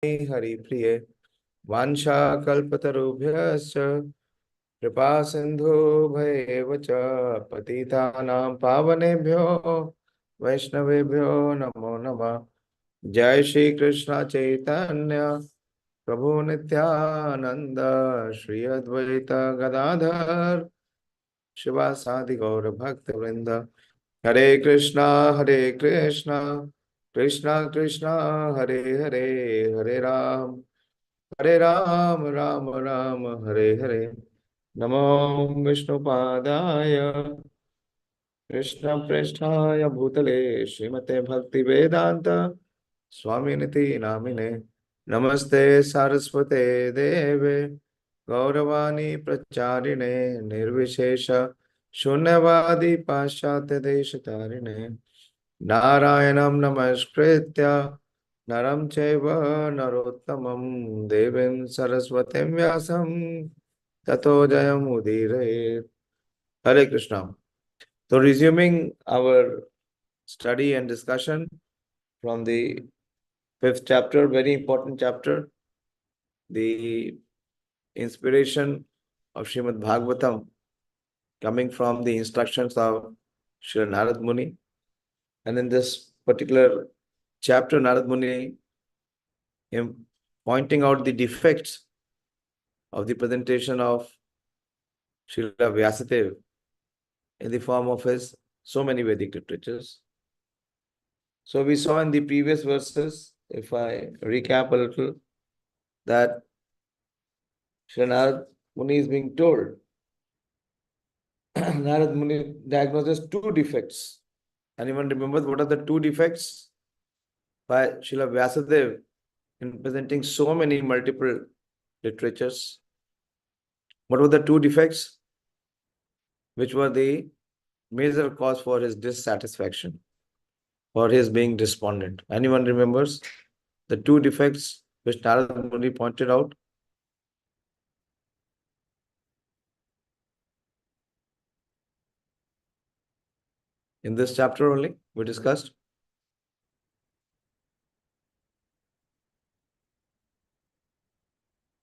हरिप्रिये वाञ्छाकल्पतरुभ्यश्च कृपा सिन्धुभ्येव च पतितानां पावनेभ्यो वैष्णवेभ्यो नमो नमः। जय श्री कृष्ण चैतन्य प्रभु नित्यानंद श्री अद्वैत गदाधर शिवासादि गौर भक्त वृंद। हरे कृष्णा कृष्णा कृष्णा हरे हरे, हरे राम राम राम हरे हरे। नमो विष्णुपादाय कृष्ण प्रेष्ठाय भूतले श्रीमते भक्ति वेदांत स्वामिनिति नामिने। नमस्ते सारस्वते देवे गौरवाणी प्रचारिणे निर्विशेष शून्यवादी पाश्चात्य देश तारिणे। नारायणं नमस्कृत्य नरं चैव नरोत्तमं देवीं सरस्वतीं व्यासं ततो जयमुदीरयेत्। हरे Krishna. So resuming our study and discussion from the fifth chapter, very important chapter, the inspiration of Srimad Bhagavatam coming from the instructions of Sri Narad Muni. And in this particular chapter, Narad Muni pointing out the defects of the presentation of Srila Vyasadeva in the form of his so many Vedic literatures. So we saw in the previous verses, if I recap a little, that Sri Narad Muni is being told, Narad Muni diagnoses two defects. Anyone remembers what are the two defects by Srila Vyasadeva in presenting so many multiple literatures? What were the two defects which were the major cause for his dissatisfaction, for his being despondent? Anyone remembers the two defects which Narad Muni pointed out? In this chapter only, we discussed.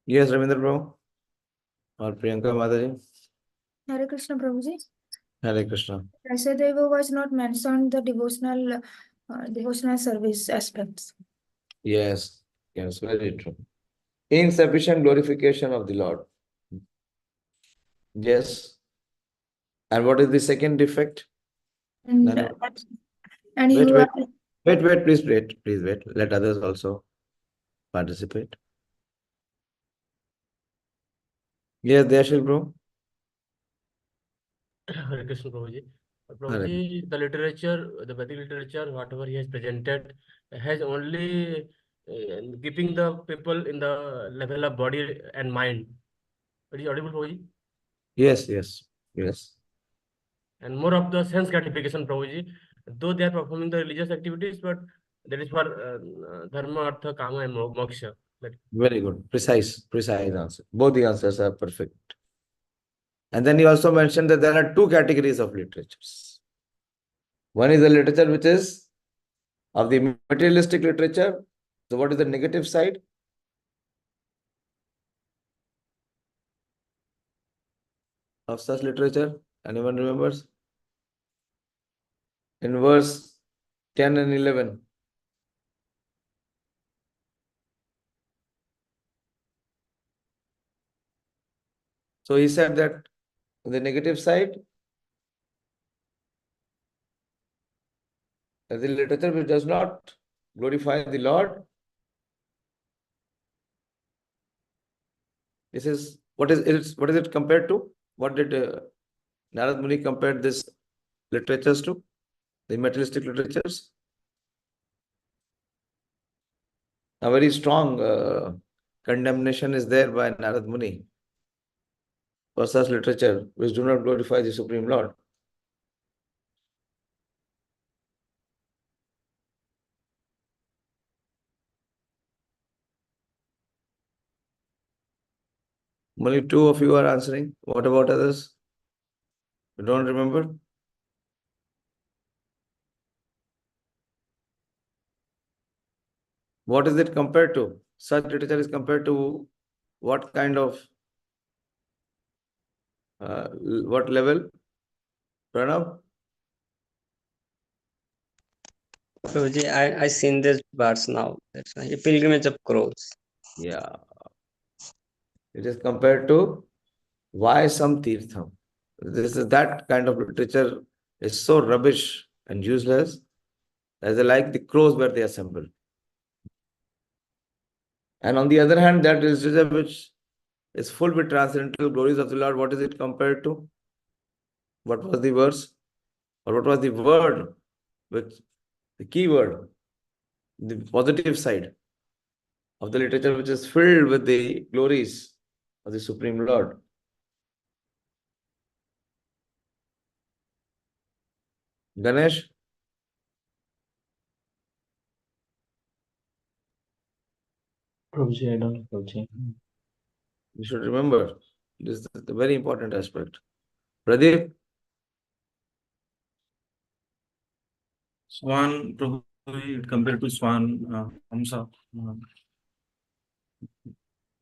Yes, Ravindra Prabhu or Priyanka Mataji. Hare Krishna Prabhuji. Hare Krishna. Tasyaiva was not mentioned the devotional service aspects. Yes, yes, very true. Insufficient glorification of the Lord. Yes. And what is the second defect? And, Nanu? and Wait, you wait, are wait, please wait. Let others also participate. Yes, Dayashil bro. Hare Krishna Prabhuji. Hare. Prabhuji, the literature, the Vedic literature, whatever he has presented, has only keeping the people in the level of body and mind. It is audible, Prabhuji? Yes, yes, yes. And more of the sense gratification, Prabhuji. Though they are performing the religious activities, but that is for dharma, artha, kama, and moksha. Very good. Precise answer. Both the answers are perfect. And then he also mentioned that there are two categories of literatures. One is the literature which is of the materialistic literature. So what is the negative side? Of such literature? Anyone remembers? In verse 10 and 11. So he said that the negative side, the literature which does not glorify the Lord, this is what is it compared to? What did Narad Muni compare this literatures to? The materialistic literatures? A very strong condemnation is there by Narad Muni for such literature which do not glorify the Supreme Lord. Only two of you are answering. What about others? You don't remember? What is it compared to? such literature is compared to what kind of, what level? Pranav? Prabhuji, I seen this verse now. That's why. A pilgrimage of crows. Yeah. It is compared to why some tirtham. This is that kind of literature is so rubbish and useless as like the crows where they assemble. And on the other hand, that literature which is full with transcendental glories of the Lord, what is it compared to? What was the verse? Or what was the word? Which the key word, the positive side of the literature which is filled with the glories of the Supreme Lord. Ganesh? Prabhuji, I don't know, Prabhuji. You should remember, this is a very important aspect. Pradeep? Swan, Prabhuji, compared to swan, Hamsa.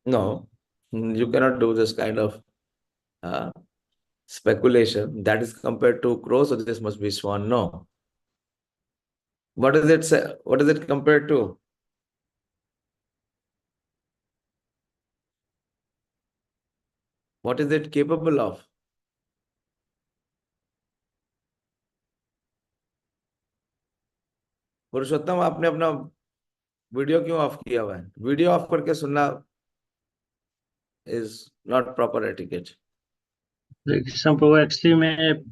No, you cannot do this kind of speculation. That is compared to crow, so this must be swan. No. What is it say? What is it compared to? What is it capable of? पुरुषोत्तम, आपने अपना video क्यों of किया हुआ है? Video of करके सुनना is not proper etiquette. Krishna Prabhu actually मैं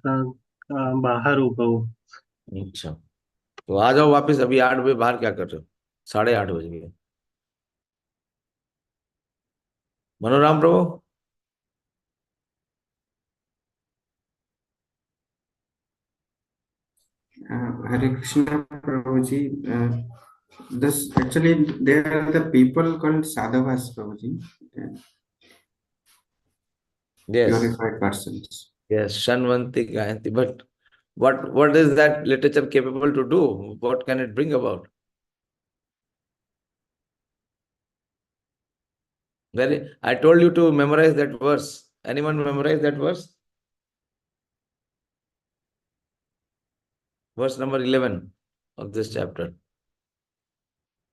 बाहर हूँ प्रभु। अच्छा, तो आ जाओ वापस। अभी 8 बजे बाहर क्या कर रहे हो? 8:30 बज गए। मनोराम प्रभु? Hare Krishna Prabhuji. This actually there are the people called sadhavas, Prabhuji, Yes. purified persons. Yes, Shanvanti Gayanti. But what is that literature capable to do? What can it bring about? I told you to memorize that verse. Anyone memorize that verse? Verse number 11 of this chapter.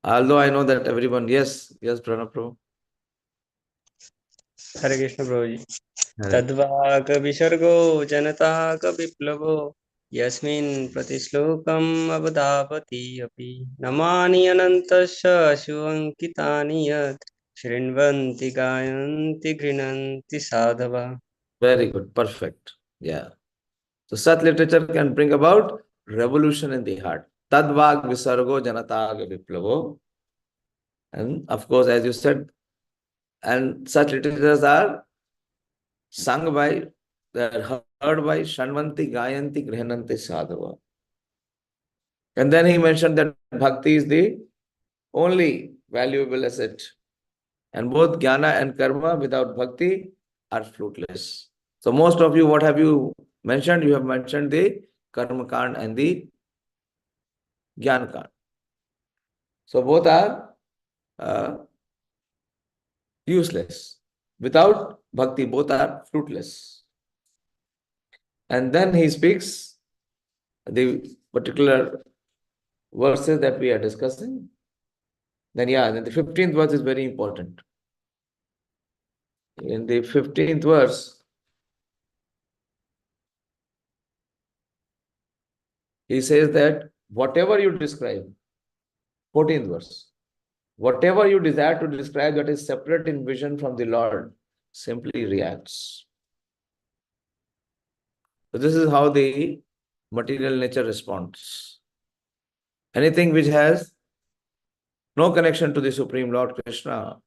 Although I know that everyone, yes, Pranav Prabhu. Hare Krishna Prabhuji. Hare. Tadvāga visargo janatāga viplavo yasmin pratishlokam avadhavati api namani anantasya ashuvankitani yat shrinvanti gayanti grinanti sadhava. Very good, perfect. Yeah. So such literature can bring about revolution in the heart. Tadvag visargo janataga viplavo. And of course, as you said, and such literatures are sung by, heard by Shanvanti, Gayanti, Grihananti, Sadhava. And then he mentioned that bhakti is the only valuable asset. And both jnana and karma without bhakti are fruitless. So most of you, what have you mentioned? You have mentioned the karma kand and the jnana kand. So both are useless. Without bhakti, both are fruitless. And then he speaks the particular verses that we are discussing. Then then the 15th verse is very important. In the 15th verse, he says that whatever you describe, 14th verse, whatever you desire to describe that is separate in vision from the Lord simply reacts. So this is how the material nature responds. Anything which has no connection to the Supreme Lord Krishna,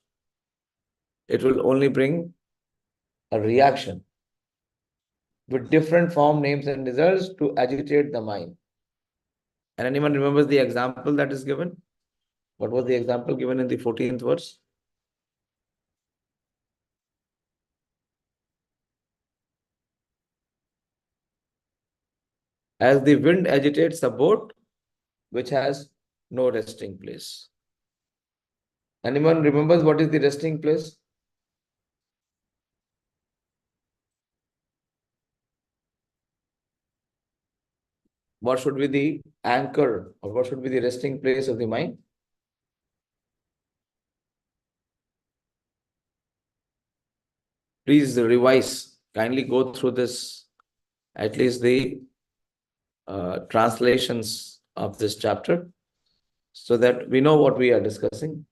it will only bring a reaction with different form, names, and results to agitate the mind. And anyone remembers the example that is given? What was the example given in the 14th verse? As the wind agitates a boat which has no resting place. Anyone remembers what is the resting place? What should be the anchor, or what should be the resting place of the mind? Please revise, kindly go through this, at least the translations of this chapter, so that we know what we are discussing.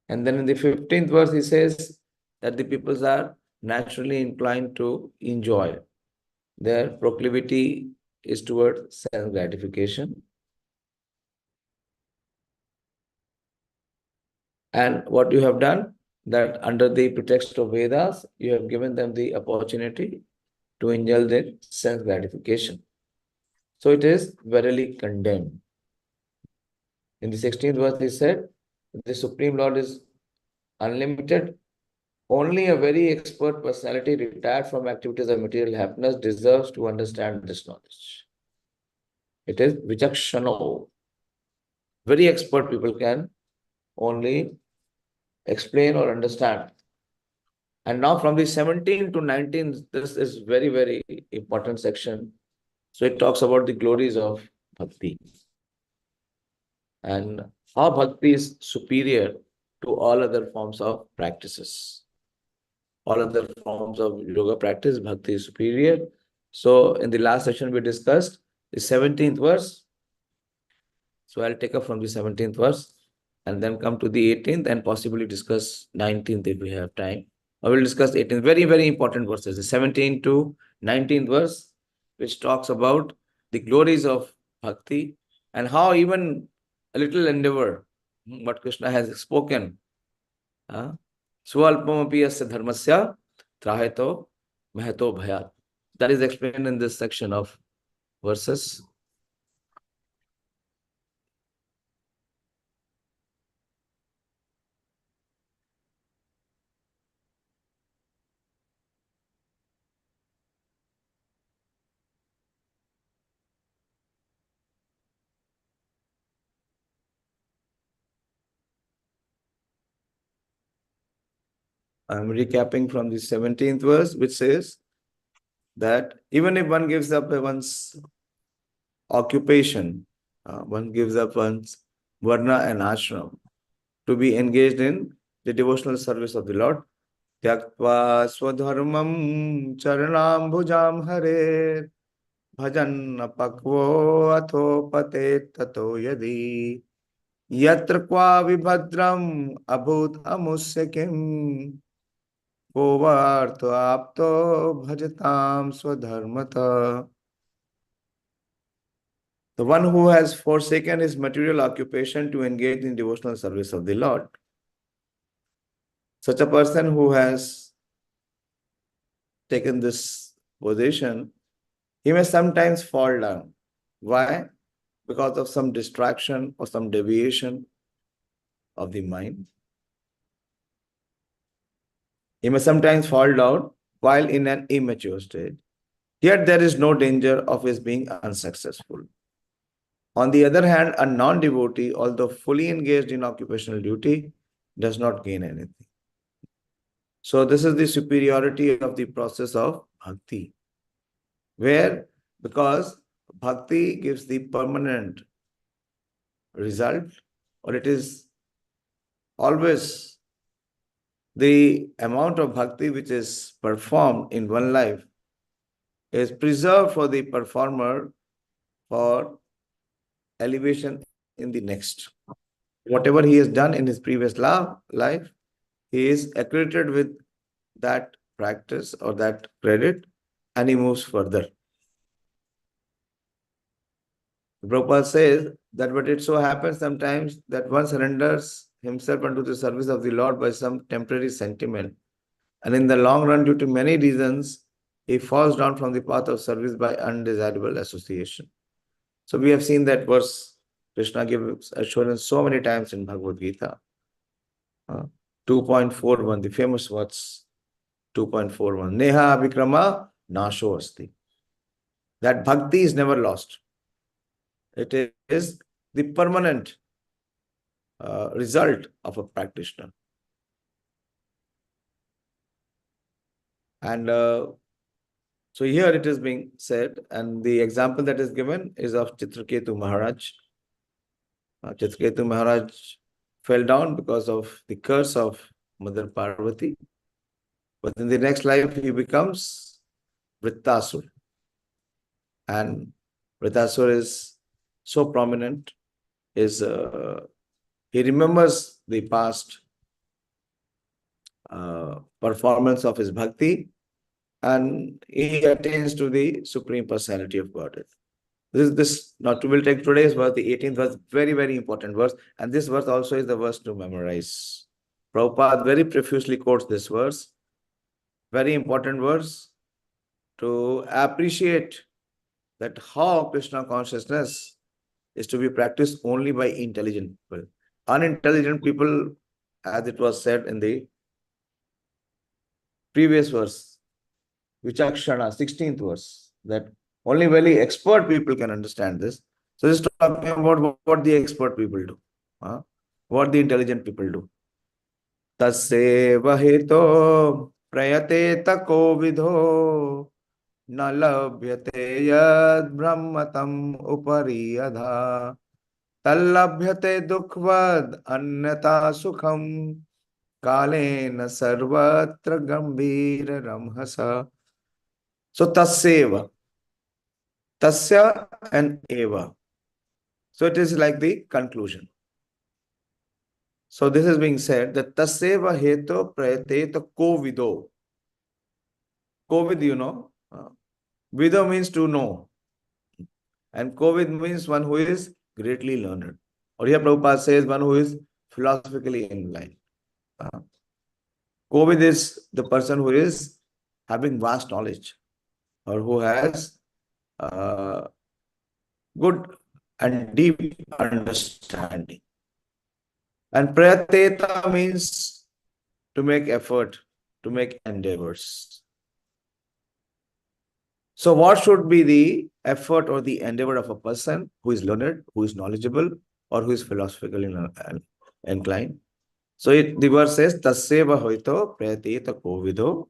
And then in the 15th verse, he says that the peoples are naturally inclined to enjoy. Their proclivity is towards self-gratification. And what you have done, that under the pretext of Vedas, you have given them the opportunity to indulge in self-gratification. So it is verily condemned. In the 16th verse, he said, the Supreme Lord is unlimited. Only a very expert personality retired from activities of material happiness deserves to understand this knowledge. It is vijakshano. Very expert people can only explain or understand. And now from the 17 to 19, this is very, very important section. So it talks about the glories of bhakti and how bhakti is superior to all other forms of practices. All other forms of yoga practice, bhakti is superior. So in the last session, we discussed the 17th verse. So I'll take up from the 17th verse and then come to the 18th and possibly discuss 19th if we have time. I will discuss 18th. Very, very important verses, the 17th to 19th verse, which talks about the glories of bhakti and how even a little endeavor, what Krishna has spoken, swalpamapi asya dharmasya traheto meheto bhayat. That is explained in this section of verses. I'm recapping from the 17th verse, which says that even if one gives up one's occupation, one gives up one's varna and ashram to be engaged in the devotional service of the Lord, tyaktva swadharmam charanambhujam hare bhajan pakvo atho pate tato yadi yatra kwa vibhadram abhut amusya kim kovartho apto bhajatam swadharmata. The one who has forsaken his material occupation to engage in devotional service of the Lord. Such a person who has taken this position, he may sometimes fall down. Why? Because of some distraction or some deviation of the mind. He may sometimes fall down while in an immature state. Yet there is no danger of his being unsuccessful. On the other hand, a non-devotee, although fully engaged in occupational duty, does not gain anything. So this is the superiority of the process of bhakti, where because bhakti gives the permanent result, or it is always the amount of bhakti which is performed in one life is preserved for the performer for elevation in the next. Whatever he has done in his previous life, he is accredited with that practice or that credit, and he moves further. Prabhupada says that, but it so happens sometimes that one surrenders himself unto the service of the Lord by some temporary sentiment, and in the long run, due to many reasons, he falls down from the path of service by undesirable association. So we have seen that verse Krishna gives assurance so many times in Bhagavad Gita. 2.41, the famous words, 2.41, Neha Vikrama Nasho Asti. That bhakti is never lost. It is the permanent result of a practitioner. And so here it is being said, and the example that is given is of Chitraketu Maharaj. Chitraketu Maharaj fell down because of the curse of Mother Parvati. But in the next life, he becomes Vrittasur. And Vrittasur is so prominent, he remembers the past performance of his bhakti, and he attains to the Supreme Personality of Godhead. Now we'll take today's verse, the 18th verse, very, very important verse. And this verse also is the verse to memorize. Prabhupada very profusely quotes this verse. Very important verse to appreciate that how Krishna consciousness is to be practiced only by intelligent people. Unintelligent people, as it was said in the previous verse, Vichakshana, 16th verse, that only very expert people can understand this. So this is talking about what the expert people do, what the intelligent people do. Tasyaiva hetoḥ prayateta kovido na labhyate bhramatām upary adhaḥ labhyate duḥkhavad anyataḥ sukhaṁ kālena sarvatra gabhīra-raṁhasā. So tasyaiva, tasya and eva. So it is like the conclusion. So this is being said that tasyaiva hetoḥ prayateta kovido. Kovid, you know. Vido means to know. And kovid means one who is greatly learned. Or here Prabhupada says one who is philosophically inclined. Kovid is the person who is having vast knowledge, or who has good and deep understanding. And prayateta means to make effort, to make endeavors. So what should be the effort or the endeavor of a person who is learned, who is knowledgeable, or who is philosophically inclined? So the verse says, tasyaiva hetoḥ prayateta kovido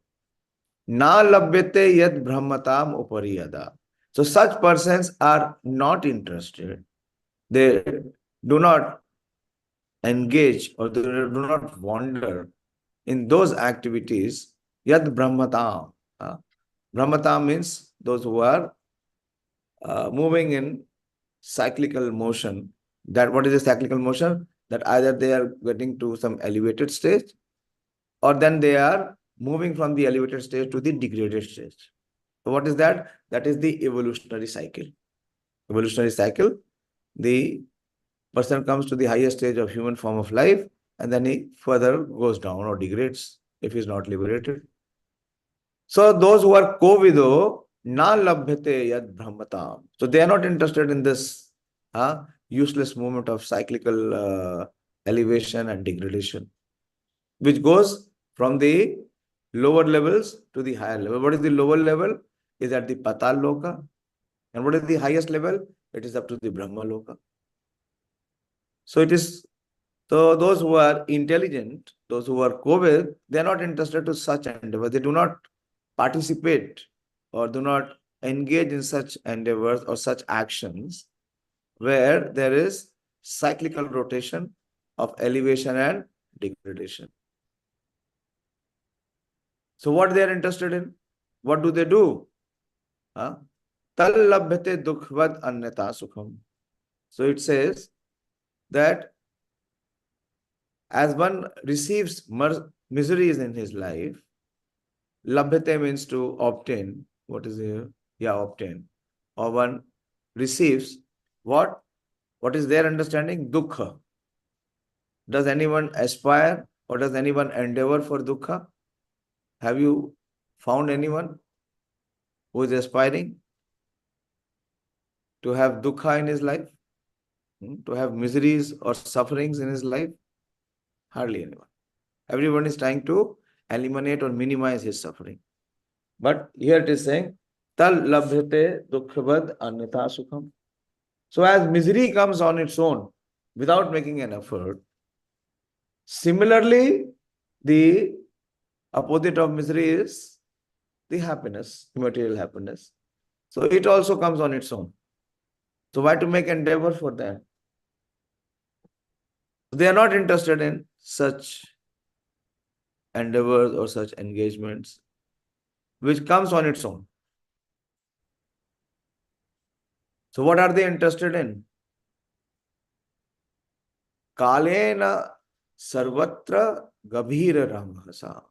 na labhyate yad bhramatām upary adhaḥ. So such persons are not interested. They do not engage, or they do not wander in those activities. Yad bhramatām. Bhramatām means those who are moving in cyclical motion. That what is a cyclical motion? That either they are getting to some elevated stage, or then they are moving from the elevated stage to the degraded stage. So what is that? That is the evolutionary cycle. Evolutionary cycle, the person comes to the highest stage of human form of life, and then he further goes down or degrades if he is not liberated. So those who are kovido na labhyate yad bhramatām. So they are not interested in this useless movement of cyclical elevation and degradation, which goes from the lower levels to the higher level. What is the lower level? Is at the Patal Loka. And what is the highest level? It is up to the Brahma Loka. So it is, so those who are intelligent, those who are kovid, they are not interested to such endeavors. They do not participate or do not engage in such endeavors or such actions where there is cyclical rotation of elevation and degradation. So what they are interested in? What do they do? labhyate duḥkhavad anyataḥ sukhaṁ. So it says that as one receives miseries in his life, labhyate means to obtain. What is here? Yeah, obtain. Or one receives what? What is their understanding? Dukkha. Does anyone aspire or does anyone endeavor for dukkha? Have you found anyone who is aspiring to have dukkha in his life? To have miseries or sufferings in his life? Hardly anyone. Everyone is trying to eliminate or minimize his suffering. But here it is saying, tal labhyate duḥkhavad anyataḥ sukhaṁ. So as misery comes on its own, without making an effort, Similarly, the opposite of misery is the happiness, material happiness. So it also comes on its own. So why to make endeavor for that? They are not interested in such endeavors or such engagements, which comes on its own. So what are they interested in? Kālena sarvatra gabhīra-raṁhasā.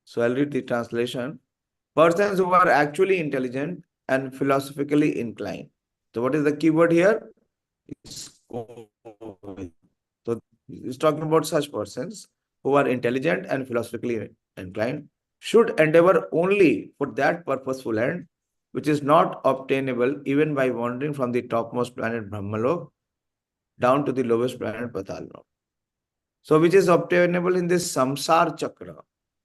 So I'll read the translation. Persons who are actually intelligent and philosophically inclined. So what is the keyword here? So it's talking about such persons who are intelligent and philosophically inclined should endeavor only for that purposeful end, which is not obtainable even by wandering from the topmost planet Brahmalok down to the lowest planet Patalok. So which is obtainable in this samsar chakra.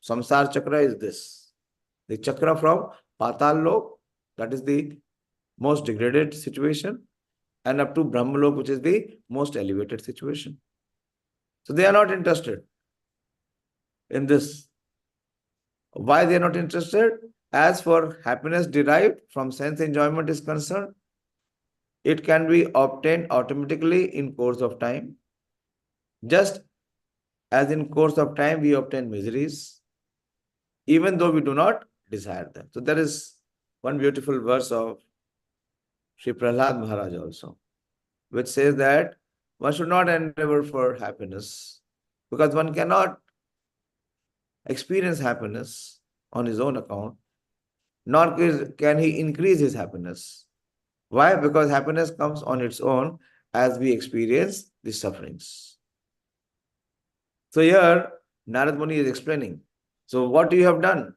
Samsar chakra is this. The chakra from Patalok, that is the most degraded situation, and up to Brahmalok, which is the most elevated situation. So they are not interested in this. Why they are not interested? As for happiness derived from sense enjoyment is concerned, it can be obtained automatically in course of time. Just as in course of time we obtain miseries, even though we do not desire them. So there is one beautiful verse of Sri Prahlad Maharaj also, which says that one should not endeavor for happiness because one cannot experience happiness on his own account, nor can he increase his happiness. Why? Because happiness comes on its own as we experience the sufferings. So here, Narad Muni is explaining. So what you have done?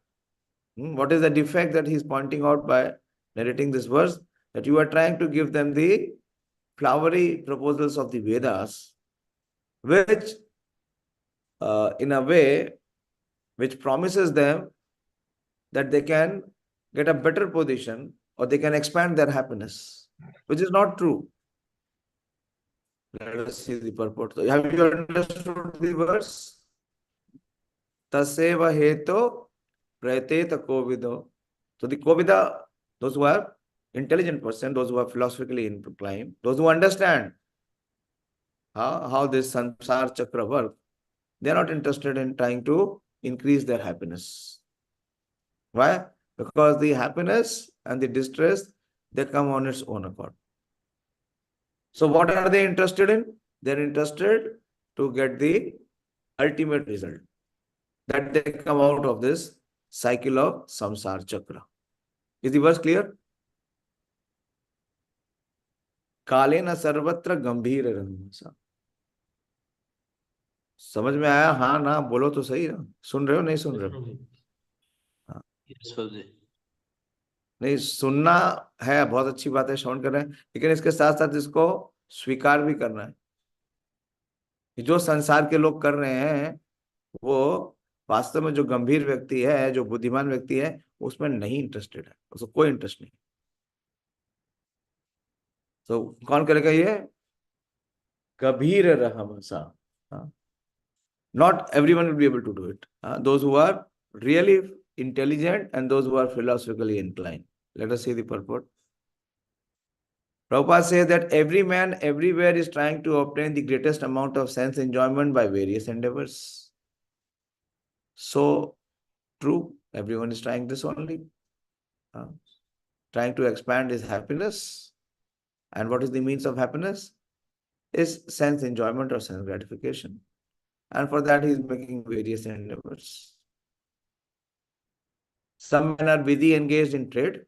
What is the defect that he is pointing out by narrating this verse? That you are trying to give them the flowery proposals of the Vedas, which in a way, which promises them that they can get a better position or they can expand their happiness, which is not true. Let us see the purport. So have you understood the verse? Tasyaiva hetoḥ prayateta kovido. So the kovido, those who are intelligent person, those who are philosophically inclined, those who understand how this samsara chakra works, they are not interested in trying to increase their happiness. Why? Because the happiness and the distress, they come on its own accord. So what are they interested in? They're interested to get the ultimate result, that they come out of this cycle of samsara chakra. Is the verse clear? kālena sarvatra gabhīra-raṁhasā. समझ में आया? हाँ ना बोलो तो सही ना. सुन रहे हो नहीं सुन रहे हो? हाँ. नहीं सुनना है, बहुत अच्छी बात है, श्रवण कर रहे हैं, लेकिन इसके साथ साथ इसको स्वीकार भी करना है. जो संसार के लोग कर रहे हैं वो वास्तव में जो गंभीर व्यक्ति है, जो बुद्धिमान व्यक्ति है, उसमें नहीं इंटरेस्टेड है, उसको कोई इंटरेस्ट नहीं. तो कौन करेगा ये? गभीर-raṁhasā. Not everyone will be able to do it. Those who are really intelligent and those who are philosophically inclined. Let us see the purport. Prabhupada says that every man everywhere is trying to obtain the greatest amount of sense enjoyment by various endeavors. So true, everyone is trying this only. Trying to expand his happiness. And what is the means of happiness? Is sense enjoyment or sense gratification. And for that he is making various endeavors. Some men are busy engaged in trade,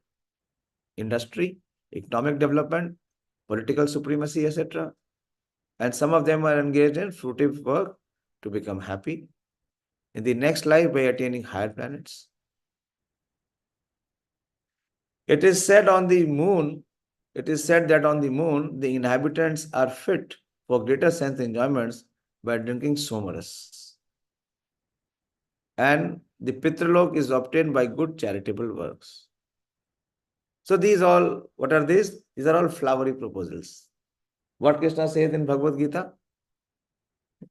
industry, economic development, political supremacy, etc. And some of them are engaged in fruitive work to become happy in the next life by attaining higher planets. It is said that on the moon, the inhabitants are fit for greater sense enjoyments by drinking somaras. And the Pitralok is obtained by good charitable works. So these all, what are these? These are all flowery proposals. What Krishna says in Bhagavad Gita?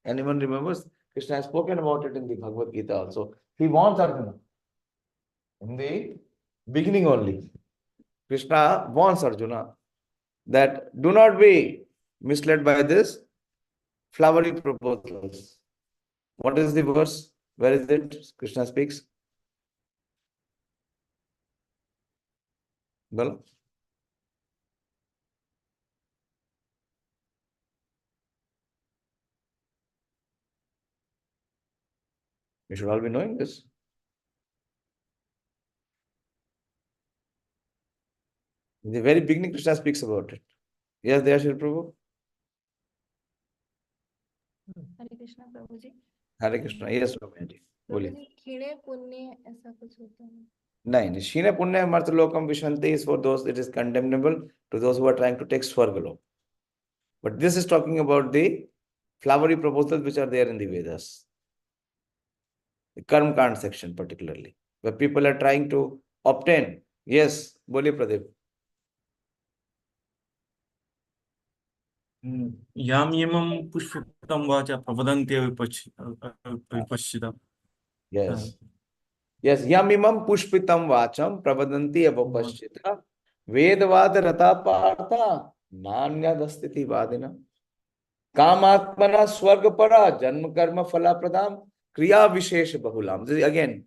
Anyone remembers? Krishna has spoken about it in the Bhagavad Gita also. He warns Arjuna. In the beginning only, Krishna warns Arjuna that do not be misled by this flowery proposals. What is the verse? Where is it? Krishna speaks. Well, you should all be knowing this. In the very beginning, Krishna speaks about it. Yes, there, Shri Prabhu. Hare Krishna Prabhu ji. Hare Krishna. Yes, Ramya ji. प्रभु बोलिए. जी क्षीणे पुण्य ऐसा कुछ होता है? नहीं, Shine Punya Martalokam Vishanti is for those, it is condemnable to those who are trying to take Swargalok. But this is talking about the flowery proposals which are there in the Vedas. The Karma Kand section particularly, where people are trying to obtain. Yes, Boli Pradeep. याम यमं पुष्पितं वाचा प्रवदन्ते विपश्चिता. Yes. Yes, Yamimam Pushpitam Vacham Pravadanti Avapashchita Vedavad Rata Partha Nanya Dastiti Vadina Kamatmana Swargapara Janma Karma Phala Pradam Kriya Vishesh Bahulam. This is again,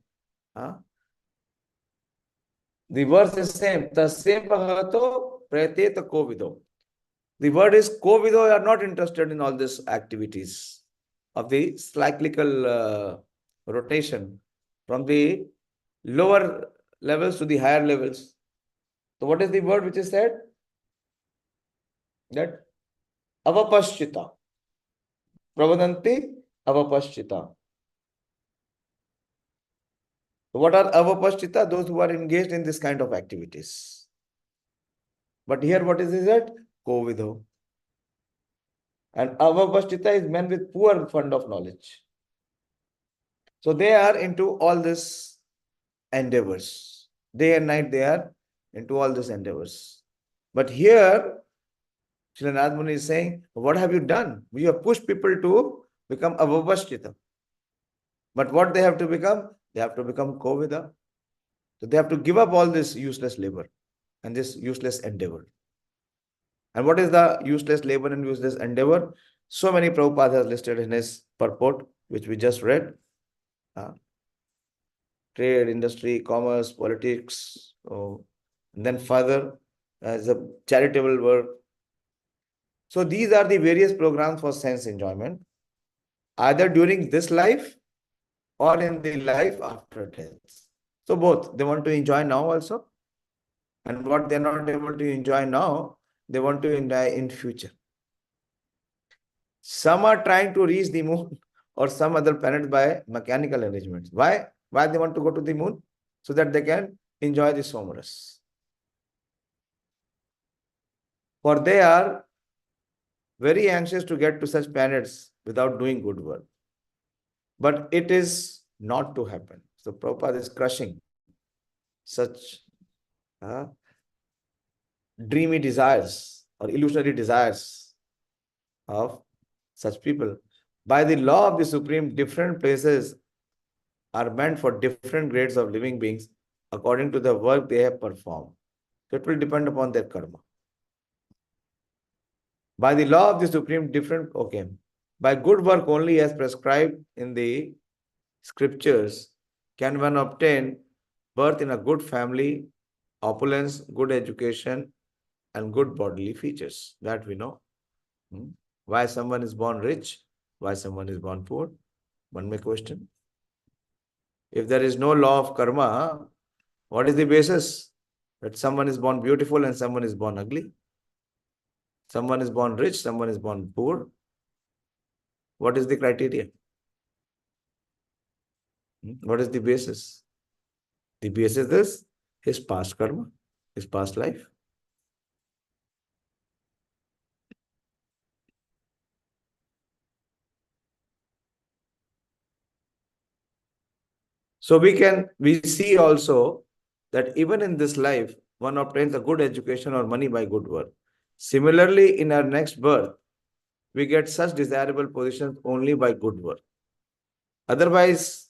the verse is same. Tasyaiva bhagato prayateta kovido. The word is kovido. You are not interested in all these activities of the cyclical rotation from the lower levels to the higher levels. So what is the word which is said? That avapashchita. Pravadanti avapashchita. So what are avapashchita? Those who are engaged in this kind of activities. But here what is it? Kovido. And avapashchita is men with poor fund of knowledge. So they are into all this endeavors. Day and night they are into all these endeavors. But here, Srila Narad Muni is saying, what have you done? We have pushed people to become avapashchita. But what they have to become? They have to become kovida. So they have to give up all this useless labor and this useless endeavor. And what is the useless labor and useless endeavor? So many Prabhupada has listed in his purport, which we just read. Trade, industry, commerce, politics, and then further as a charitable work. So these are the various programs for sense enjoyment, either during this life or in the life after death. So both, they want to enjoy now also, and what they're not able to enjoy now, they want to enjoy in future. Some are trying to reach the moon or some other planet by mechanical arrangements. Why? Why they want to go to the moon? So that they can enjoy the somaras. For they are very anxious to get to such planets without doing good work. But it is not to happen. So Prabhupada is crushing such dreamy desires or illusionary desires of such people. By the law of the Supreme, different places are meant for different grades of living beings according to the work they have performed. So it will depend upon their karma. By the law of the Supreme, by good work only as prescribed in the scriptures can one obtain birth in a good family, opulence, good education, and good bodily features. That we know. Why someone is born rich, why someone is born poor? One may question. If there is no law of karma, what is the basis? That someone is born beautiful and someone is born ugly. Someone is born rich, someone is born poor. What is the criteria? What is the basis? The basis is his past karma, his past life. So we see also that even in this life, one obtains a good education or money by good work. Similarly, in our next birth, we get such desirable positions only by good work. Otherwise,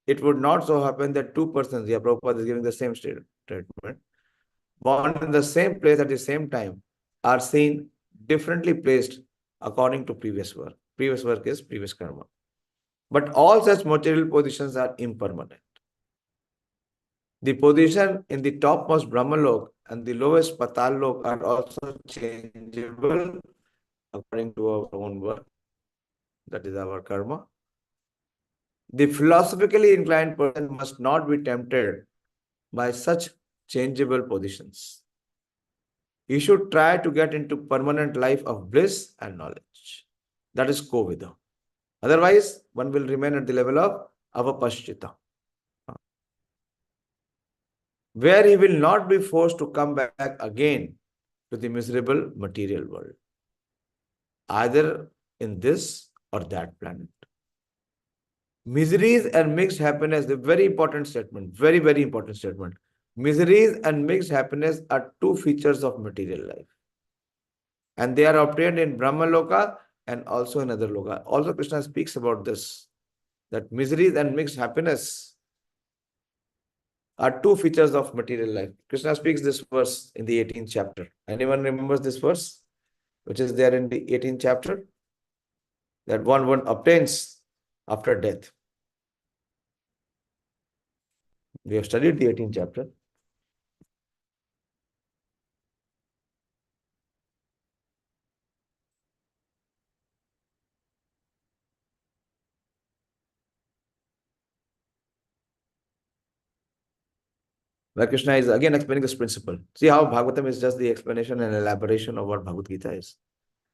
it would not so happen that two persons, yeah, Prabhupada is giving the same statement, born in the same place at the same time, are seen differently placed according to previous work. Previous work is previous karma. But all such material positions are impermanent. The position in the topmost Brahmalok and the lowest Patal Lok are also changeable according to our own work. That is our karma. The philosophically inclined person must not be tempted by such changeable positions. He should try to get into permanent life of bliss and knowledge. That is kovido. Otherwise, one will remain at the level of avapashchita, where he will not be forced to come back again to the miserable material world, either in this or that planet. Miseries and mixed happiness, a very important statement, very, very important statement. Miseries and mixed happiness are two features of material life. And they are obtained in Brahmaloka and also in other loka. Also Krishna speaks about this, that miseries and mixed happiness are two features of material life. Krishna speaks this verse in the 18th chapter. Anyone remembers this verse, which is there in the 18th chapter? That one obtains after death. We have studied the 18th chapter. Where Krishna is again explaining this principle. See how Bhagavatam is just the explanation and elaboration of what Bhagavad Gita is.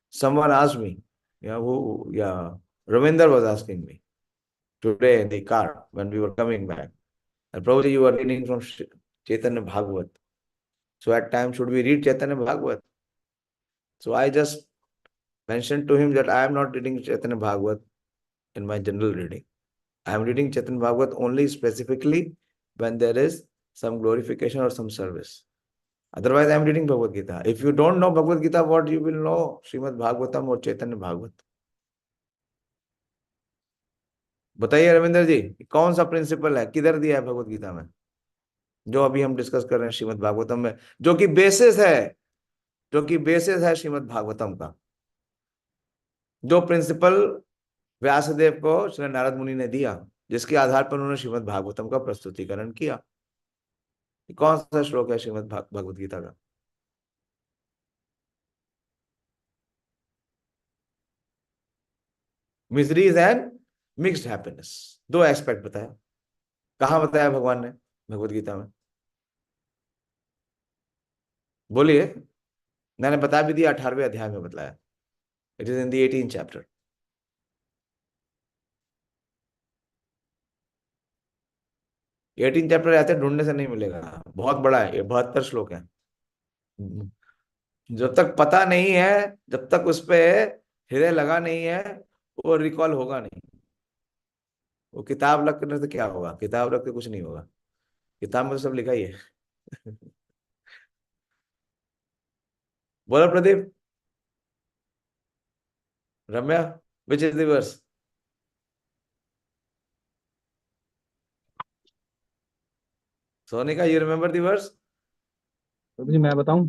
Someone asked me, Ravinder was asking me today in the car when we were coming back. And probably you were reading from Chaitanya Bhagavat. So at times, should we read Chaitanya Bhagavat? So I just mentioned to him that I am not reading Chaitanya Bhagavat in my general reading. I am reading Chaitanya Bhagavat only specifically when there is some glorification or some service. Otherwise, I am reading Bhagavad Gita. If you don't know Bhagavad Gita, what you will know? Srimad Bhagavatam or Chaitanya Bhagavat. बताइए रविंद्र जी, कौन सा principal है, किधर दिया है भगवत गीता में, जो अभी हम डिस्कस कर रहे हैं श्रीमद् भागवतम में, जो कि बेसिस है श्रीमद् भागवतम का, जो प्रिंसिपल व्यासदेव को श्री नारद मुनि ने दिया, जिसके आधार पर उन्होंने श्रीमद् भागवतम का प्रस्तुतिकरण किया. कौन सा श्लोक है श्रीमद् भगवत गीता का? मिजरीज एंड मिक्स्ड हैप्पीनेस, दो एस्पेक्ट बताया. कहां बताया भगवान ने भगवत गीता में? बोलिए. मैंने बता भी दिया, 18वें अध्याय में बताया. It is in the 18th chapter. Eighteen chapter ऐसे ढूंढने से नहीं मिलेगा, बहुत बड़ा है ये, 72 श्लोक है. जब तक पता नहीं है, जब तक उस पे हृदय लगा नहीं है, वो रिकॉल होगा नहीं. वो किताब रख करने से क्या होगा? किताब रख के कुछ नहीं होगा. किताब में तो सब लिखा ही है. बोलो Pradeep. Ramya, which is the verse? Sonika, you remember the verse? जी मैं बताऊं?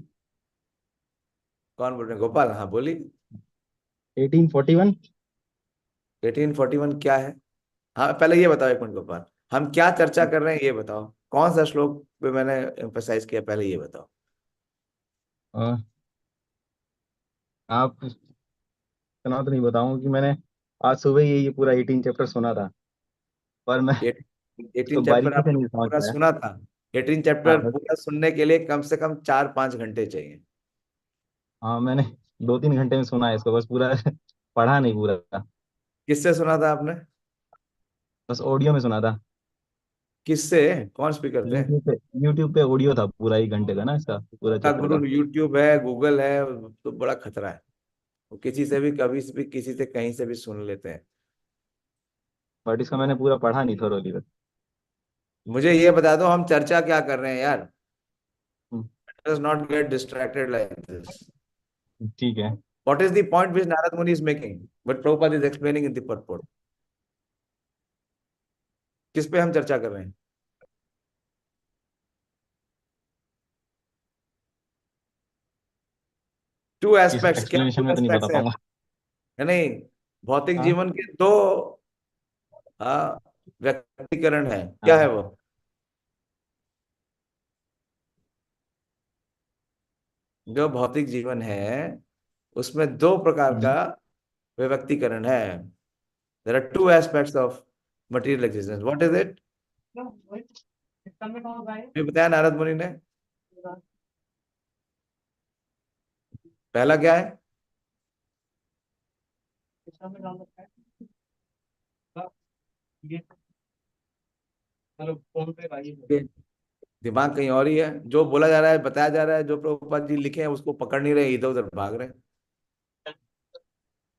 कौन बोल रहे हैं? गोपाल. हाँ बोली. 1841. 1841 क्या है? हाँ पहले ये बताओ एक मिनट गोपाल, हम क्या चर्चा कर रहे हैं ये बताओ. कौन सा श्लोक पे मैंने एम्फसाइज किया, पहले ये बताओ. आप इतना तो नहीं बताऊं कि मैंने आज सुबह ये पूरा 18 चैप्टर सुना था, पर मैं 18 तो चैप्टर बारीकी से आपने नहीं समझ पूरा पाया. सुना था? 18 हाँ चैप्टर पूरा सुनने के लिए कम से कम 4-5 घंटे चाहिए. हाँ, मैंने 2-3 घंटे में सुना है इसको, बस पूरा पढ़ा नहीं पूरा, किससे सुना था आपने? बस ऑडियो में सुना था. किससे? कौन स्पीकर थे? यूट्यूब पे ऑडियो था पूरा 1 घंटे का ना, इसका पूरा का चैप्टर गुरु का. यूट्यूब है, गूगल है, तो बड़ा खतरा है. वो किसी से भी कभी से भी किसी से कहीं से भी सुन लेते हैं. बट इसका मैंने पूरा पढ़ा नहीं थोरोली बस. मुझे ये बता दो, हम चर्चा क्या कर रहे हैं यार? हम्म, Let us not get distracted like this. ठीक है. What is the point which Narad Muni is making? But Prabhupada is explaining in the purport. किस पे हम चर्चा कर रहे हैं? टू इस एस्पेक्ट्स, क्या एक्सप्लेनेशन टू में तो नहीं बता एस्पेक्ट्स है? पाऊंगा। नहीं, भौतिक हाँ जीवन के दो व्यक्तिकरण है। क्या हाँ है वो? जो भौतिक जीवन है उसमें दो प्रकार का व्यक्तिकरण है। There are two aspects of material existence. What is it? ये बताया नारद मुनि ने। पहला क्या है? दिमाग कहीं और ही है। जो बोला जा रहा है, बताया जा रहा है, जो प्रभुपाद जी लिखे हैं उसको पकड़ नहीं रहे, इधर उधर भाग रहे हैं।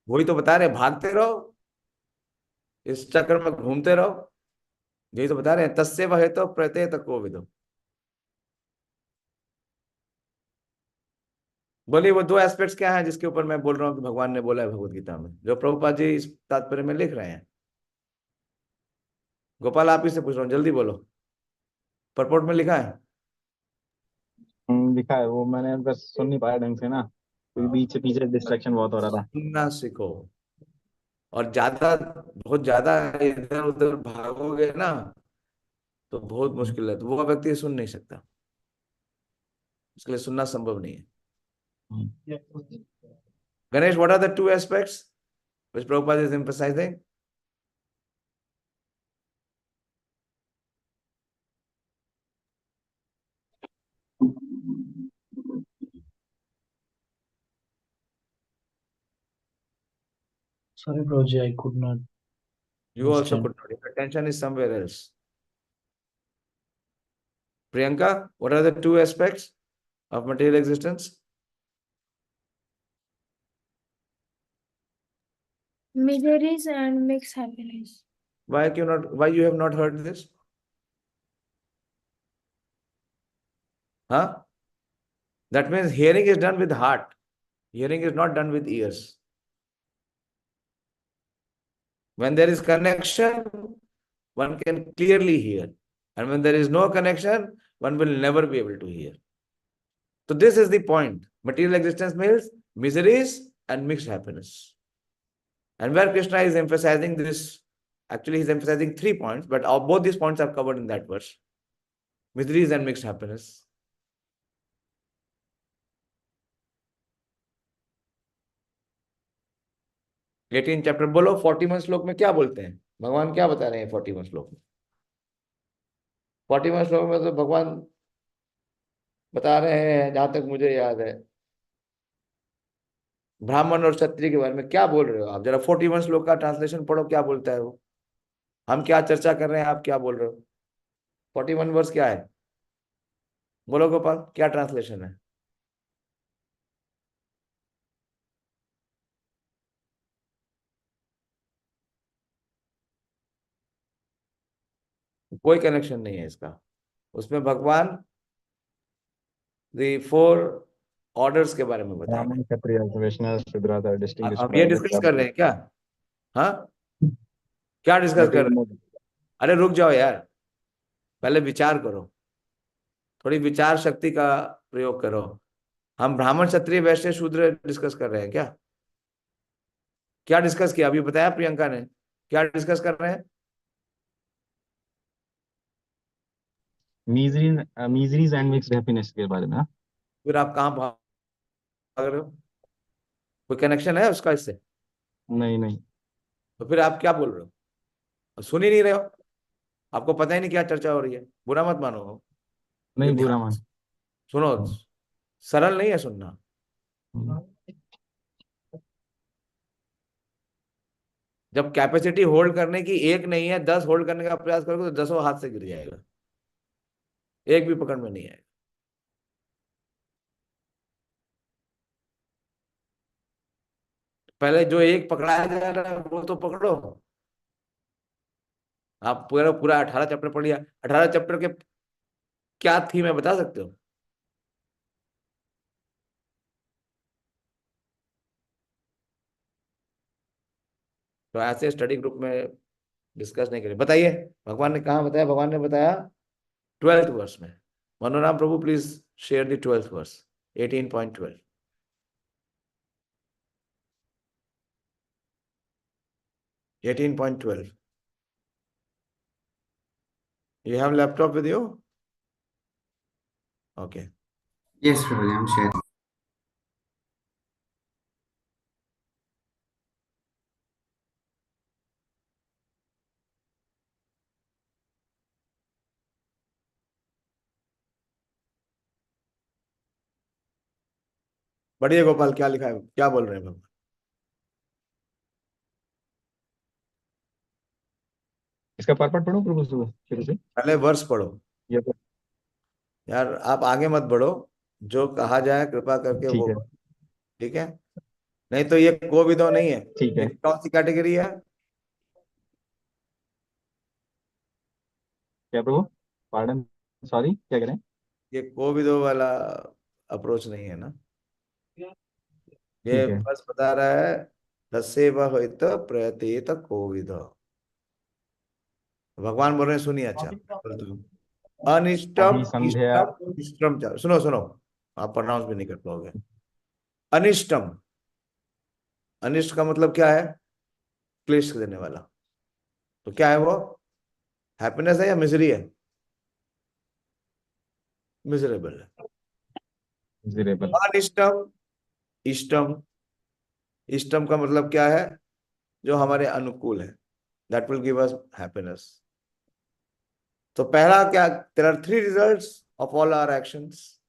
वही तो बता रहे हैं, भागते रहो, इस चक्कर में घूमते रहो। यही तो बता रहे हैं, तस्यैव हेतुः प्रयतेत कोविदो। बोलिए वो दो एस्पेक्ट्स क्या हैं जिसके ऊपर मैं बोल रहा हूँ कि भगवान ने बोला है भगवत गीता में, जो प्रभुपाद जी इस तात्पर्य में लिख रहे हैं। गोपाल आप ही से पूछ रहा हूँ, जल्दी बोलो। परपोर्ट में लिखा है? लिखा है, वो मैंने बस सुन नहीं पाया ढंग से ना, क्योंकि बीच से पीछे डिस्ट्रैक्शन बहुत हो रहा था। सुनना सीखो, और ज्यादा, बहुत ज्यादा इधर उधर भागोगे ना तो बहुत मुश्किल है, तो वो व्यक्ति सुन नहीं सकता, इसके लिए सुनना संभव नहीं है। Ganesh, what are the two aspects which Prabhupada is emphasizing? Sorry, Prabhuji, I could not You also understand. could not. Your attention is somewhere else. Priyanka, what are the two aspects of material existence? Miseries and mixed happiness. Why you have not heard this? Huh? That means hearing is done with heart. Hearing is not done with ears. When there is connection, one can clearly hear. And when there is no connection, one will never be able to hear. So this is the point. Material existence means miseries and mixed happiness. And where Krishna is emphasizing this, actually he's emphasizing 3 points, but both these points are covered in that verse. Miseries and mixed happiness. Eighteen chapter बोलो, 41 श्लोक में क्या बोलते हैं भगवान, क्या बता रहे हैं 41 श्लोक में? 41 श्लोक में तो भगवान बता रहे हैं, जहां तक मुझे याद है, ब्राह्मण और क्षत्रिय के बारे में। क्या बोल रहे हो आप? जरा 41 श्लोक का ट्रांसलेशन पढ़ो, क्या बोलता है वो। हम क्या चर्चा कर रहे हैं, आप क्या बोल रहे हो? 41 वर्स क्या है? बोलो गोपाल, क्या ट्रांसलेशन है? कोई कनेक्शन नहीं है इसका। उसमें भगवान द 4 ऑर्डर्स के बारे में बता रहे ब्राह्मण, क्षत्रिय, वैश्य, शूद्र आर हैं। डिस्टिंग्विश्ड अब ये बाय डिस्कस कर रहे हैं क्या? हाँ, क्या डिस्कस कर रहे हैं? अरे रुक जाओ यार, पहले विचार करो, थोड़ी विचार शक्ति का प्रयोग करो। हम ब्राह्मण, क्षत्रिय, वैश्य, शूद्र डिस्कस कर रहे हैं क्या? क्या डिस्कस किया अभी बताया प्रियंका ने? क्या डिस्कस कर रहे हैं? मिजरीज एंड मिक्स्ड हैप्पीनेस के बारे में। हाँ? फिर आप कहाँ भाग रहे हो? कोई कनेक्शन है उसका इससे? नहीं नहीं। तो फिर आप क्या बोल रहे हो? सुन ही नहीं रहे हो? आपको पता ही नहीं क्या चर्चा हो रही है? बुरा मत मानो, नहीं बुरा ध्यान मान। सुनो, सरल नहीं है सुनना। जब कैपेसिटी होल्ड करने की एक नहीं है, 10 होल्ड करने का प्रयास करोगे तो 10 हाथ से गिर जाएगा, एक भी पकड़ में नहीं आएगा। पहले जो एक पकड़ाया जा रहा है वो तो पकड़ो। आप पूरा पूरा 18 चैप्टर पढ़ लिया, 18 चैप्टर के क्या थीम है बता सकते हो? तो ऐसे स्टडी ग्रुप में डिस्कस नहीं करें। बताइए भगवान ने कहाँ बताया? भगवान ने बताया 12th वर्स में। Manoram Prabhu please share the 12th verse 18.12। You have laptop with you? Okay. Yes, Prabhuji, I'm sharing. बढ़िया गोपाल, क्या लिखा है? क्या बोल रहे हैं भगवान? इसका पार्ट पढ़ो प्रभु शुरू से। पहले वर्स पढ़ो ये तो यार, आप आगे मत बढ़ो, जो कहा जाए कृपा करके वो ठीक है। करो, ठीक है? नहीं तो ये कोविदो नहीं है। ठीक है। ये कौन सी कैटेगरी है? क्या प्रभु? पार्डन, सॉरी, क्या करें? ये कोविदो वाला अप्रोच नहीं है ना। ये ठीक है। बस बता रहा है तस्यैव हतो प्रयतेत कोविदो। भगवान बोल रहे हैं, सुनिए। अच्छा, अनिष्टम अभिसंध्या। इष्टम इष्टम। सुनो सुनो, आप प्रोनाउंस भी नहीं कर पाओगे। अनिष्टम, अनिष्ट का मतलब क्या है? क्लेश देने वाला। तो क्या है वो? हैप्पीनेस है या मिजरी है? मिजरेबल है। मिजरेबल। अनिष्टम इष्टम, इष्टम का मतलब क्या है? जो हमारे अनुकूल है, that will give us happiness. तो पहला क्या? There are 3 results of all our actions.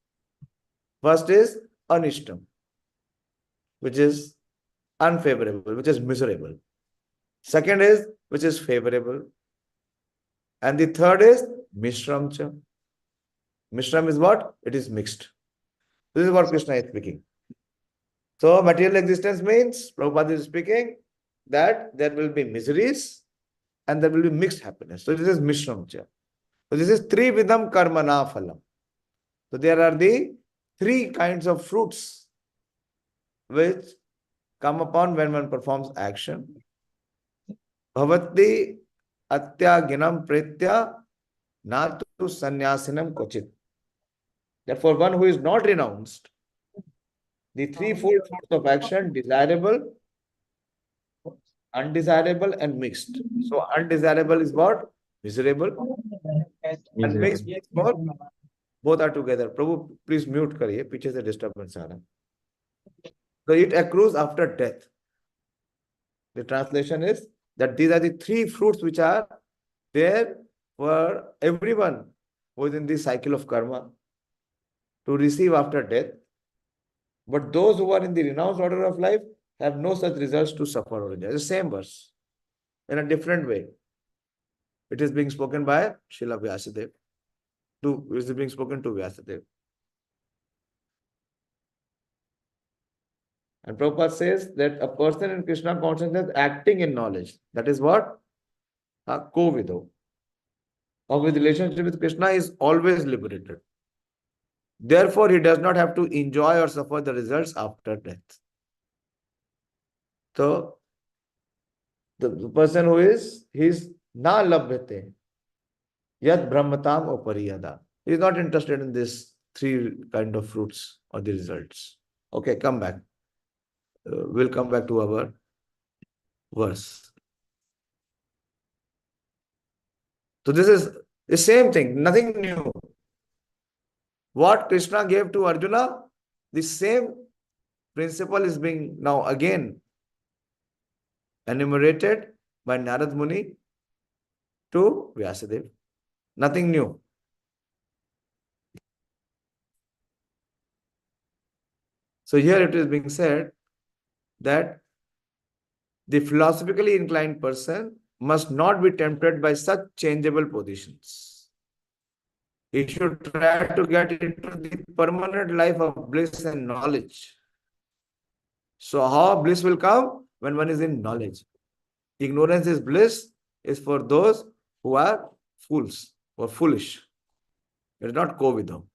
First is अनिष्टम, which is unfavorable, which is miserable. Second is which is favorable, and the third is mishram cha. Mishram is what? It is mixed. This is what Krishna is speaking. So material existence means, Prabhupada is speaking that there will be miseries and there will be mixed happiness. So this is mishram cha. So this is trividham karmana phalam. So there are the 3 kinds of fruits which come upon when one performs action. Bhavati atyaginam pretya natu sannyasinam kochit. Therefore, one who is not renounced the 3-fold fruits of action, desirable, undesirable, and mixed. So undesirable is what? Miserable. And mixed means what? Both are together. Prabhu, please mute करिए, पीछे से disturbance आ रहा है. So it accrues after death. The translation is that these are the 3 fruits which are there for everyone within the cycle of karma to receive after death. But those who are in the renounced order of life have no such results to suffer or enjoy. The same verse, in a different way. It is being spoken by Srila Vyasadeva. It is being spoken to Vyasadeva. And Prabhupada says that a person in Krishna consciousness acting in knowledge, that is what? Kovido. Or with relationship with Krishna is always liberated. Therefore, he does not have to enjoy or suffer the results after death. So, the person who is, he is na labhyate, yad bhramatām upary adhaḥ. He is not interested in this 3 kind of fruits or the results. Okay, come back. We'll come back to our verse. So this is the same thing, nothing new. What Krishna gave to Arjuna, the same principle is being now again enumerated by Narad Muni to Vyasadeva. Nothing new. So here it is being said that the philosophically inclined person must not be tempted by such changeable positions. He should try to get into the permanent life of bliss and knowledge. So how bliss will come? When one is in knowledge. Ignorance is bliss is for those who are fools or foolish. It is not kovido.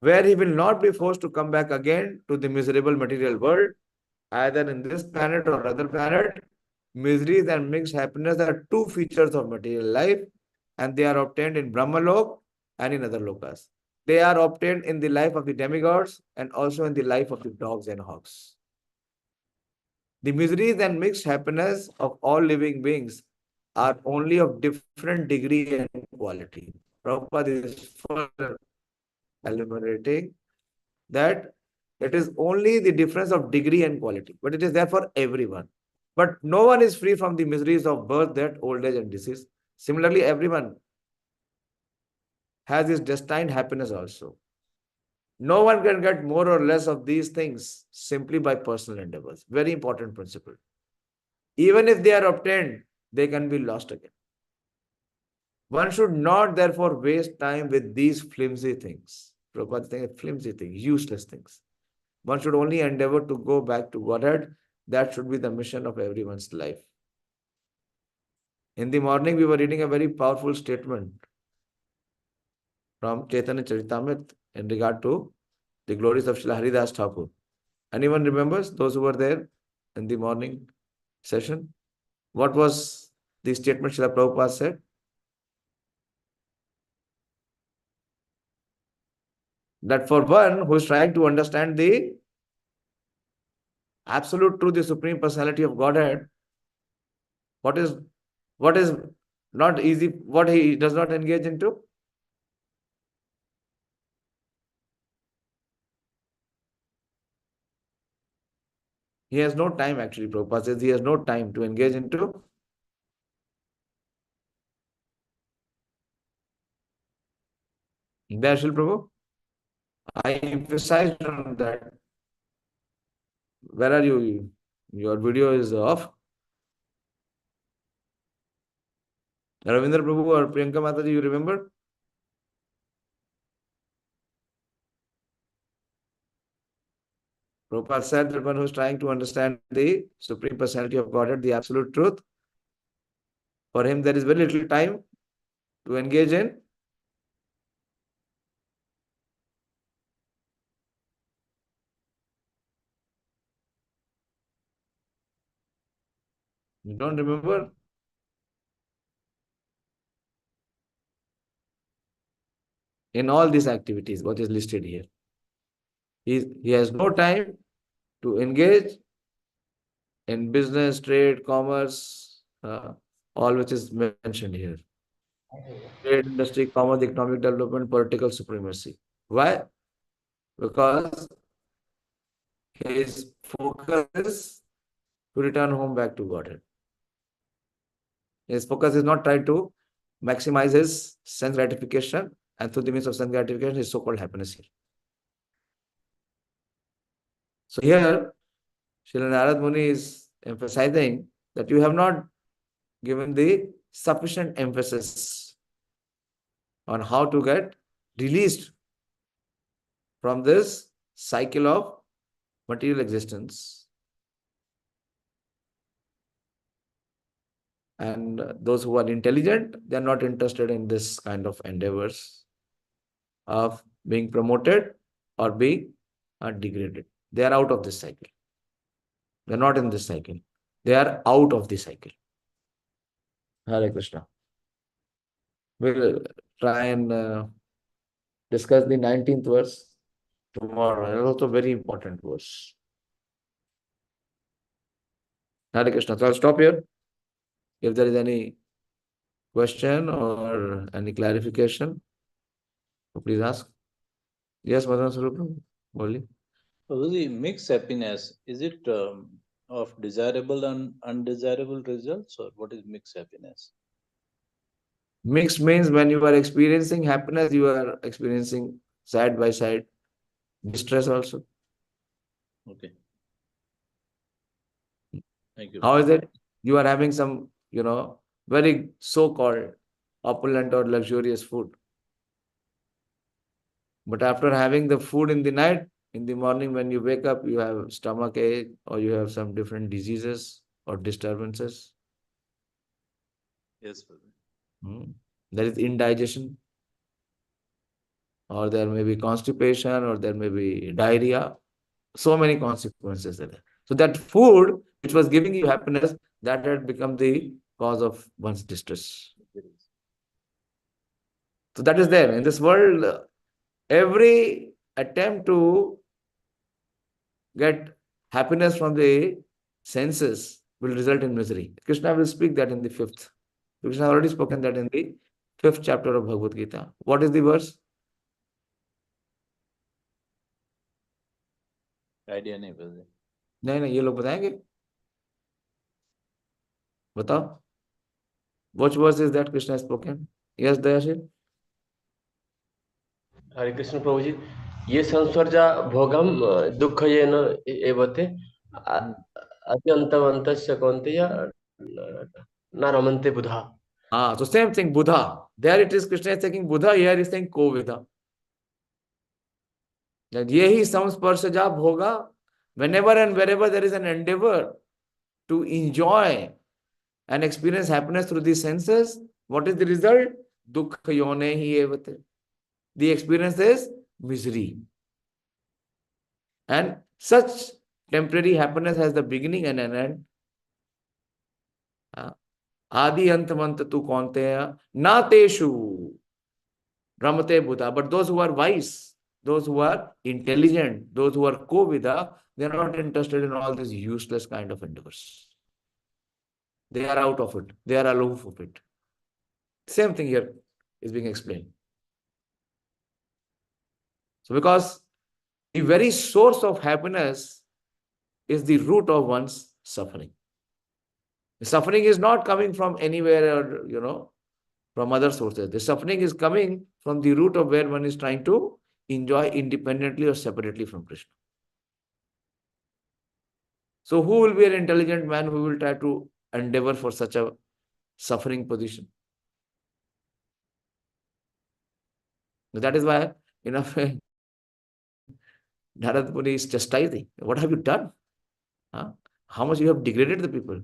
Where he will not be forced to come back again to the miserable material world, either in this planet or other planet, miseries and mixed happiness are two features of material life, and they are obtained in Brahmalok and in other lokas. They are obtained in the life of the demigods and also in the life of the dogs and hogs. The miseries and mixed happiness of all living beings are only of different degree and quality. Prabhupada is further elaborating that it is only the difference of degree and quality, but it is there for everyone. But no one is free from the miseries of birth, death, old age, and disease. Similarly, everyone has his destined happiness also. No one can get more or less of these things simply by personal endeavors. Very important principle. Even if they are obtained, they can be lost again. One should not therefore waste time with these flimsy things. Prabhupada saying flimsy things, useless things. One should only endeavor to go back to Godhead. That should be the mission of everyone's life. In the morning, we were reading a very powerful statement from Chaitanya Charitamrita in regard to the glories of Srila Haridas Thakur. Anyone remembers, those who were there in the morning session? What was the statement Srila Prabhupada said? That for one who is trying to understand the absolute truth, the Supreme Personality of Godhead, what is not easy, what he does not engage into? He has no time actually, Prabhupada says he has no time to engage into there, Shri Prabhu. I emphasized on that. Where are you? Your video is off. Ravindra Prabhu or Priyanka Mataji, you remember? Prabhupada said that one who is trying to understand the Supreme Personality of Godhead, the absolute truth, for him there is very little time to engage in you don't remember? In all these activities, what is listed here. He has no time to engage in business, trade, commerce, all which is mentioned here. Trade, industry, commerce, economic development, political supremacy. Why? Because his focus is to return home back to Godhead. His focus is not trying to maximize his sense gratification and through the means of sense gratification, his so-called happiness here. So here, Srila Narad Muni is emphasizing that you have not given the sufficient emphasis on how to get released from this cycle of material existence. And those who are intelligent, they are not interested in this kind of endeavors of being promoted or being degraded. They are out of this cycle. They are not in this cycle. They are out of the cycle. Hare Krishna. We'll try and discuss the 19th verse tomorrow. It's also a very important verse. Hare Krishna. So I'll stop here. If there is any question or any clarification, so please ask. Yes, Madan Swarup, only. So the mixed happiness, is it of desirable and undesirable results, or what is mixed happiness? Mixed means when you are experiencing happiness, you are experiencing side by side distress also. Okay. Thank you. How is it? You are having some, very so-called opulent or luxurious food. But after having the food in the night, in the morning when you wake up, you have stomach ache or you have some different diseases or disturbances. Yes, There is indigestion, or there may be constipation, or there may be diarrhea. So many consequences are there. So that food which was giving you happiness, that had become the cause of one's distress. So that is there in this world. Every attempt to get happiness from the senses will result in misery. Krishna will speak that in the fifth. Krishna has already spoken that in the 5th chapter of Bhagavad Gita. What is the verse? Idea नहीं बता। नहीं, ये लोग बताएंगे। बताओ। Which verse is that Krishna has spoken? Yes, Dayashil? हरे कृष्ण प्रभु जी, ये संसर्जा भोगम दुख ये न एवते अत्यंतवंतस्य कौन्तेय न रमन्ते बुधा। So same thing, Buddha. There it is, Krishna is taking Buddha, here is saying kovido. That yehi samsparshaja bhoga, whenever and wherever there is an endeavor to enjoy and experience happiness through the senses, what is the result? Dukkha yone hi evate. The experience is misery. And such temporary happiness has the beginning and an end. Adi antamant tu kaunteya na teshu ramate buddha. But those who are wise, those who are intelligent, those who are kovida, they are not interested in all these useless kind of endeavors. They are out of it. They are aloof of it. Same thing here is being explained. So because the very source of happiness is the root of one's suffering. The suffering is not coming from anywhere or, from other sources. The suffering is coming from the root of where one is trying to enjoy independently or separately from Krishna. So who will be an intelligent man who will try to endeavor for such a suffering position? That is why, Narad Muni is chastising. What have you done? How much you have degraded the people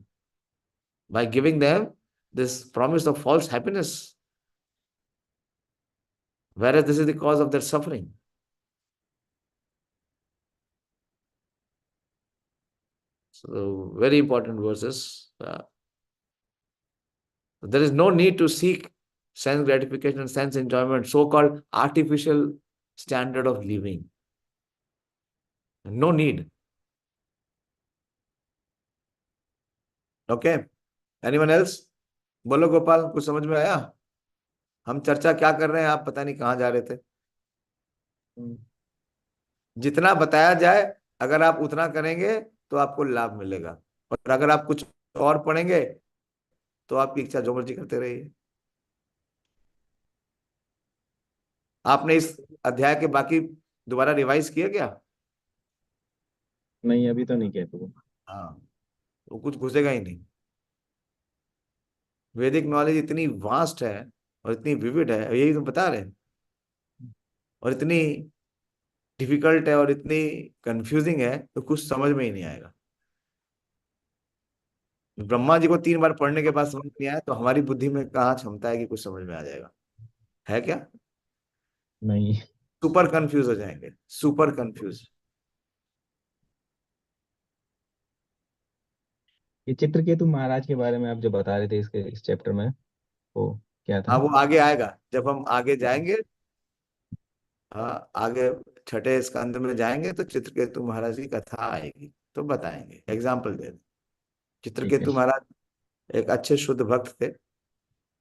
by giving them this promise of false happiness, whereas this is the cause of their suffering. So very important verses. There is no need to seek sense gratification and sense enjoyment, so-called artificial standard of living. No need. Okay. Anyone else? बोलो गोपाल, कुछ समझ में आया? हम चर्चा क्या कर रहे हैं, आप पता नहीं कहाँ जा रहे थे। जितना बताया जाए, अगर आप उतना करेंगे तो आपको लाभ मिलेगा, और अगर आप कुछ और पढ़ेंगे तो आपकी इच्छा जो मर्जी करते रहिए। आपने इस अध्याय के बाकी दोबारा रिवाइज किया क्या? नहीं, अभी तो नहीं किया तो। हाँ, वो कुछ घुसेगा ही नहीं। वैदिक नॉलेज इतनी वास्ट है और इतनी विविड है, यही तो बता रहे हैं, और इतनी डिफिकल्ट है और इतनी कंफ्यूजिंग है तो कुछ समझ में ही नहीं आएगा। ब्रह्मा जी को 3 बार पढ़ने के बाद समझ नहीं आया तो हमारी बुद्धि में कहाँ क्षमता है कि कुछ समझ में आ जाएगा? है क्या? नहीं। सुपर कंफ्यूज हो जाएंगे, सुपर कंफ्यूज। ये चित्रकेतु महाराज के बारे में आप जो बता रहे थे इस चैप्टर में, वो क्या था? हाँ, वो आगे आएगा जब हम आगे जाएंगे। हाँ, आगे 6ठे स्कंद में जाएंगे तो चित्रकेतु महाराज की कथा आएगी तो बताएंगे, एग्जाम्पल दे दें। चित्रकेतु महाराज एक अच्छे शुद्ध भक्त थे।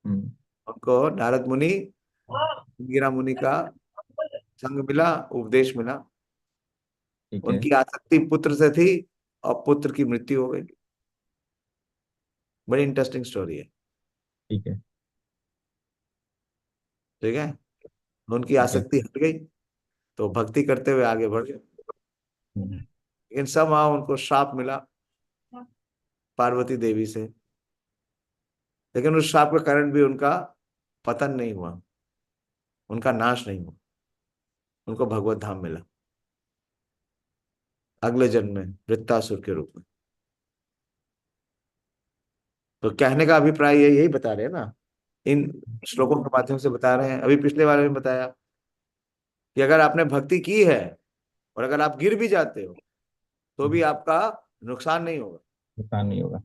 उनको नारद मुनि, गिरा मुनि का संग मिला, उपदेश मिला। उनकी आसक्ति पुत्र से थी और पुत्र की मृत्यु हो गई। बड़ी इंटरेस्टिंग स्टोरी है। ठीक है। ठीक है, उनकी आसक्ति हट गई तो भक्ति करते हुए आगे बढ़ गए, लेकिन somehow उनको श्राप मिला पार्वती देवी से, लेकिन उस श्राप के कारण भी उनका पतन नहीं हुआ, उनका नाश नहीं हुआ, उनको भगवत धाम मिला अगले जन्म में वृत्तासुर के रूप में। तो कहने का अभिप्राय यही बता रहे हैं ना, इन श्लोकों के माध्यम से बता रहे हैं। अभी पिछले वाले में बताया कि अगर आपने भक्ति की है और अगर आप गिर भी जाते हो तो भी आपका नुकसान नहीं होगा। नुकसान नहीं होगा।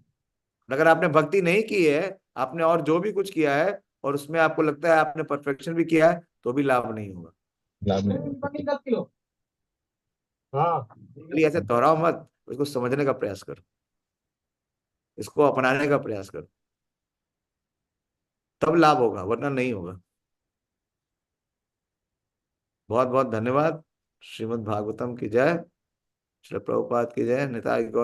अगर आपने भक्ति नहीं की है, आपने और जो भी कुछ किया है और उसमें आपको लगता है आपने परफेक्शन भी किया है, तो भी लाभ नहीं होगा। लाभ नहीं। इसलिए ऐसे दोहराओ मत, इसको समझने का प्रयास करो, इसको अपनाने का प्रयास करो, तब लाभ होगा, वरना नहीं होगा। बहुत बहुत धन्यवाद। श्रीमद् भागवतम की जय, श्री प्रभुपाद की जय, निताई गौर